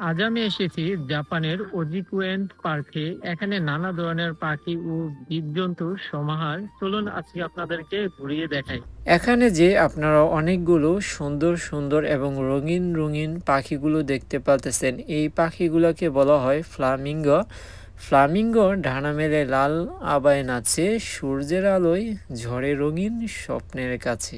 আজ আমি এসেছি জাপানের ওজিকুয়েন পার্কে। এখানে নানা ধরনের পাখি ও জীবজন্তুর সমাহার। চলুন আজকে আপনাদেরকে ঘুরিয়ে দেখাই। এখানে যে আপনারা অনেকগুলো সুন্দর সুন্দর এবং রঙিন রঙিন পাখিগুলো দেখতে পাচ্ছেন, এই পাখিগুলোকে বলা হয় ফ্লামিঙ্গো। ফ্লামিঙ্গো ডানা মেলে লাল আবায় নাচে, সূর্যের আলোয় ঝড়ে রঙিন স্বপ্নের কাছে।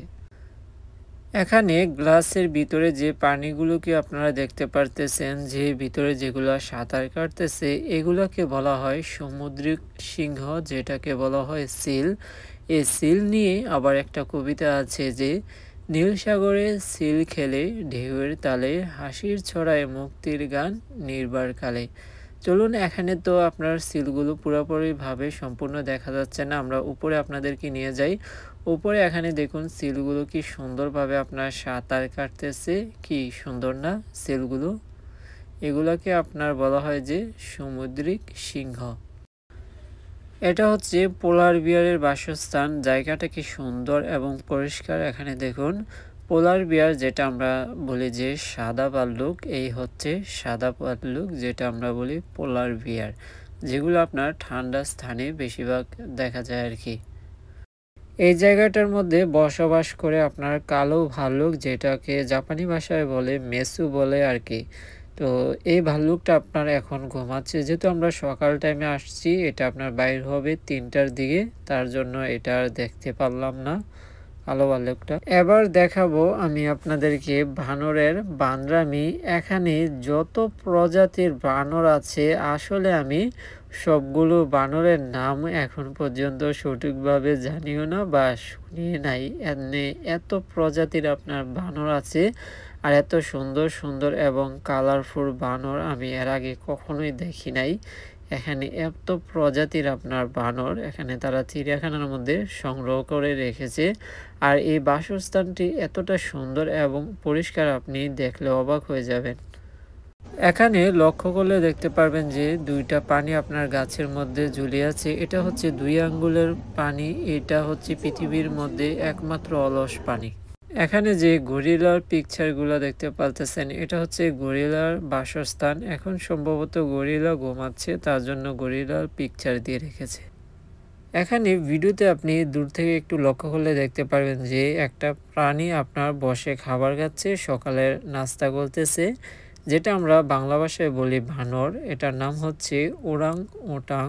এখানে গ্লাসের ভিতরে যে পানিগুলোকে আপনারা দেখতে পারতেছেন, যে ভিতরে যেগুলো সাঁতার কাটতেছে, এগুলোকে বলা হয় সামুদ্রিক সিংহ, যেটাকে বলা হয় সিল। এই সিল নিয়ে আবার একটা কবিতা আছে যে, নীল সাগরে সিল খেলে ঢেউয়ের তালে, হাসির ছড়ায় মুক্তির গান নির্বার কালে। চলুন, এখানে তো আপনার সিলগুলো পুরোপুরিভাবে সম্পূর্ণ দেখা যাচ্ছে না, আমরা উপরে আপনাদেরকে নিয়ে যাই। উপরে এখানে দেখুন সিলগুলো কি সুন্দরভাবে আপনার সাঁতার কাটতেছে, কি সুন্দর না সিলগুলো। এগুলোকে আপনার বলা হয় যে সামুদ্রিক সিংহ। এটা হচ্ছে পোলার বিয়ারের বাসস্থান। জায়গাটা কি সুন্দর এবং পরিষ্কার। এখানে দেখুন পোলার বিয়ার, যেটা আমরা বলি যে সাদা ভাল্লুক, এই হচ্ছে সাদা ভাল্লুক, যেটা আমরা বলি পোলার বিয়ার, যেগুলো আপনার ঠান্ডা স্থানে বেশিরভাগ দেখা যায় আর কি। এই জায়গাটার মধ্যে বসবাস করে আপনার কালো ভাল্লুক, যেটাকে জাপানি ভাষায় বলে মেসু বলে আর কি। তো এই ভাল্লুকটা আপনার এখন ঘুমাচ্ছে, যেহেতু আমরা সকাল টাইমে আসছি, এটা আপনার বাইর হবে 3টার দিকে, তার জন্য এটা আর দেখতে পারলাম না কালো ভাল্লুকটা। এবার দেখাবো আমি আপনাদেরকে বানরের বানরামি। এখানে যত প্রজাতির বানর আছে, আসলে আমি সবগুলো বানরের নাম এখন পর্যন্ত সঠিকভাবে জানিও না বা শুনিয়ে নাই। এত প্রজাতির আপনার বানর আছে, আর এত সুন্দর সুন্দর এবং কালারফুল বানর আমি এর আগে কখনোই দেখি নাই। এখানে এত প্রজাতির আপনার বানর এখানে তারা চিড়িয়াখানার মধ্যে সংগ্রহ করে রেখেছে। আর এই বাসস্থানটি এতটা সুন্দর এবং পরিষ্কার, আপনি দেখলে অবাক হয়ে যাবেন। এখানে লক্ষ্য করলে দেখতে পারবেন যে দুইটা পানি আপনার গাছের মধ্যে ঝুলে আছে। এটা হচ্ছে 2 আঙ্গুলের পানি। এটা হচ্ছে পৃথিবীর মধ্যে একমাত্র অলস পানি। এখানে যে গরিলার পিকচারগুলো দেখতে পাচ্ছেন, এটা হচ্ছে গরিলার বাসস্থান। এখন সম্ভবত গরিলা ঘুমাচ্ছে, তার জন্য গরিলার পিকচার দিয়ে রেখেছে। এখানে ভিডিওতে আপনি দূর থেকে একটু লক্ষ্য করলে দেখতে পারবেন যে একটা প্রাণী আপনার বসে খাবার খাচ্ছে, সকালের নাস্তা করতেছে, যেটা আমরা বাংলা ভাষায় বলি বানর। এটার নাম হচ্ছে ওরাং ওটাং